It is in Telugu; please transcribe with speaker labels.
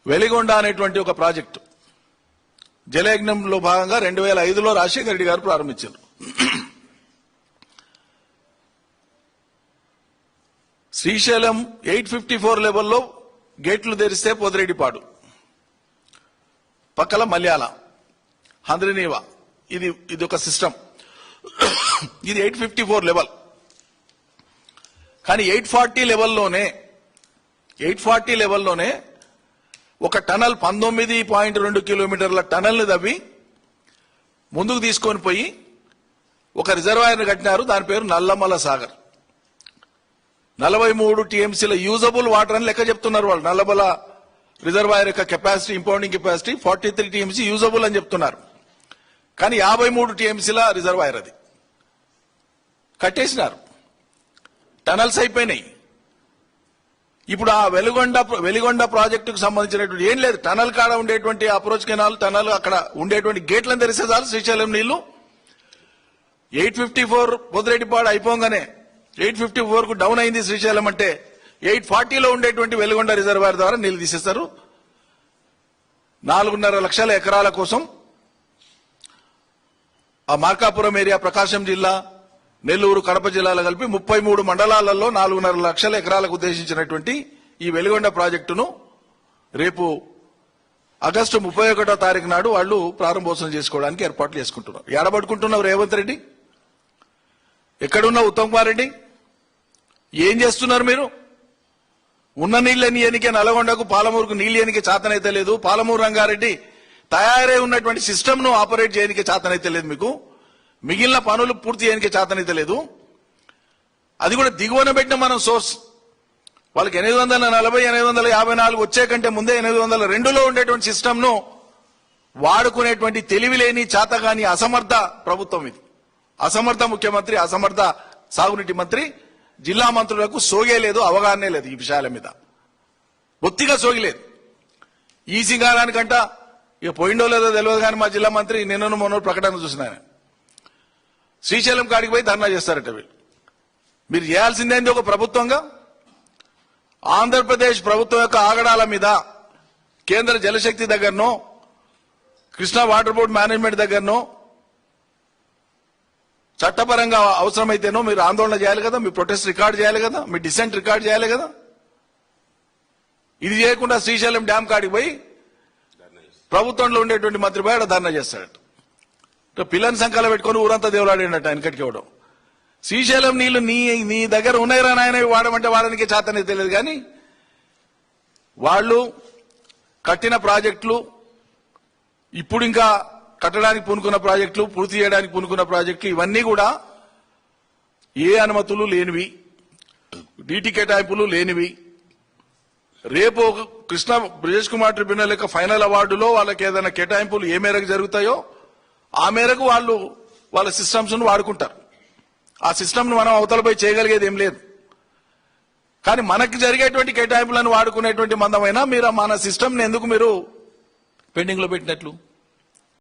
Speaker 1: వెలిగొండ అనేటువంటి ఒక ప్రాజెక్టు జలయజ్ఞంలో భాగంగా 2005లో రాజశేఖర రెడ్డి గారు ప్రారంభించారు. శ్రీశైలం 854 లెవెల్లో గేట్లు తెరిస్తే పొదిరెడ్డిపాడు, పక్కల మల్యాల, హంద్రినీవా, ఇది ఒక సిస్టమ్. ఇది 854 లెవెల్. కానీ 840 లెవెల్లోనే ఒక టనల్ 19.2 కిలోమీటర్ల టనల్ ని తవ్వి ముందుకు తీసుకొని పోయి ఒక రిజర్వాయర్ కట్టినారు. దాని పేరు నల్లమల సాగర్. 43 టీఎంసీల యూజబుల్ వాటర్ అని లెక్క చెప్తున్నారు వాళ్ళు. నల్లమల రిజర్వాయర్ యొక్క capacity, impounding capacity 43 TMC usable అని చెప్తున్నారు. కానీ 53 టీఎంసీల రిజర్వాయర్ అది కట్టేసినారు. టనల్స్ అయిపోయినాయి. ఇప్పుడు ఆ వెలిగొండ ప్రాజెక్టుకు సంబంధించినటువంటి ఏం లేదు. టనల్ కాడ ఉండేటువంటి అప్రోచ్ కెనాల్, టనల్ అక్కడ ఉండేటువంటి గేట్లను తెరిస్తే చాలు శ్రీశైలం నీళ్లు. 854 పొదిరెడ్డిపాడు అయిపోగానే 854 కు డౌన్ అయింది శ్రీశైలం అంటే 840లో ఉండేటువంటి వెలిగొండ రిజర్వాయర్ ద్వారా నీళ్లు తీసేస్తారు. 4.5 లక్షల ఎకరాల కోసం ఆ మార్కాపురం ఏరియా, ప్రకాశం జిల్లా, నెల్లూరు, కడప జిల్లాలో కలిపి 33 మండలాలలో 4.5 లక్షల ఎకరాలకు ఉద్దేశించినటువంటి ఈ వెలిగొండ ప్రాజెక్టును రేపు ఆగస్టు 31వ తారీఖు నాడు వాళ్ళు ప్రారంభోత్సవం చేసుకోవడానికి ఏర్పాట్లు చేసుకుంటున్నారు. ఏడబడుకుంటున్నారు రేవంత్ రెడ్డి? ఎక్కడున్నా ఉత్తమ్ కుమార్ రెడ్డి? ఏం చేస్తున్నారు మీరు? ఉన్న నీళ్ళని ఎనికే నల్గొండకు, పాలమూరుకు నీళ్ళు ఎనికే చేతనైతే లేదు. పాలమూరు రంగారెడ్డి తయారై ఉన్నటువంటి సిస్టమ్ ను ఆపరేట్ చేయడానికి చేతనైతే లేదు మీకు. మిగిలిన పనులు పూర్తి చేయడానికి చేతనైతే లేదు. అది కూడా దిగువన పెట్టిన మనం సోర్స్ వాళ్ళకి 840, 854 వచ్చే కంటే ముందే 802లో ఉండేటువంటి సిస్టమ్ ను వాడుకునేటువంటి తెలివిలేని, చేతగాని, అసమర్థ ప్రభుత్వం ఇది. అసమర్థ ముఖ్యమంత్రి, అసమర్థ సాగునీటి మంత్రి. జిల్లా మంత్రులకు సోగే లేదు, అవగాహనే లేదు ఈ విషయాల మీద. బొత్తిగా సోగిలేదు. ఈ సింగారానికంట ఇక పోయిండో లేదో తెలియదు కానీ మా జిల్లా మంత్రి నిన్నను మొన్న ప్రకటన చూసిన శ్రీశైలం కాడికి పోయి ధర్నా చేస్తారట వీళ్ళు. మీరు చేయాల్సిందేంది ఒక ప్రభుత్వంగా? ఆంధ్రప్రదేశ్ ప్రభుత్వం యొక్క ఆగడాల మీద కేంద్ర జలశక్తి దగ్గరనో, కృష్ణా వాటర్ బోర్డు మేనేజ్మెంట్ దగ్గరనో చట్టపరంగా అవసరమైతేనో మీరు ఆందోళన చేయాలి కదా, మీ ప్రొటెస్ట్ రికార్డు చేయాలి కదా, మీ డిసెంట్ రికార్డు చేయాలి కదా. ఇది చేయకుండా శ్రీశైలం డ్యామ్ కాడికి పోయి ప్రభుత్వంలో ఉండేటువంటి మంత్రి పోయి అక్కడ ధర్నా చేస్తాడట. పిల్లని సంఖ్యలో పెట్టుకుని ఊరంతా దేవులాడినట్టు ఆయన కట్టికి ఇవ్వడం. శ్రీశైలం నీళ్లు నీ దగ్గర ఉన్నాయిరా నాయన, వాడమంటే వాడడానికి చేతనే తెలియదు. కానీ వాళ్ళు కట్టిన ప్రాజెక్టులు, ఇప్పుడు ఇంకా కట్టడానికి పూనుకున్న ప్రాజెక్టులు, పూర్తి చేయడానికి పూనుకున్న ప్రాజెక్టులు ఇవన్నీ కూడా ఏ అనుమతులు లేనివి, డీటీ కేటాయింపులు లేనివి. రేపు కృష్ణ బ్రిజేష్ కుమార్ ట్రిబ్యునల్ యొక్క ఫైనల్ అవార్డులో వాళ్ళకి ఏదైనా కేటాయింపులు ఏ మేరకు జరుగుతాయో ఆ మేరకు వాళ్ళు వాళ్ళ సిస్టమ్స్ ను వాడుకుంటారు. ఆ సిస్టమ్ ను మనం అవతల పోయి చేయగలిగేది ఏం లేదు. కానీ మనకి జరిగేటువంటి కేటాయింపులను వాడుకునేటువంటి మందమైనా మీరు మన సిస్టమ్ ని ఎందుకు మీరు పెండింగ్ లో పెట్టినట్లు?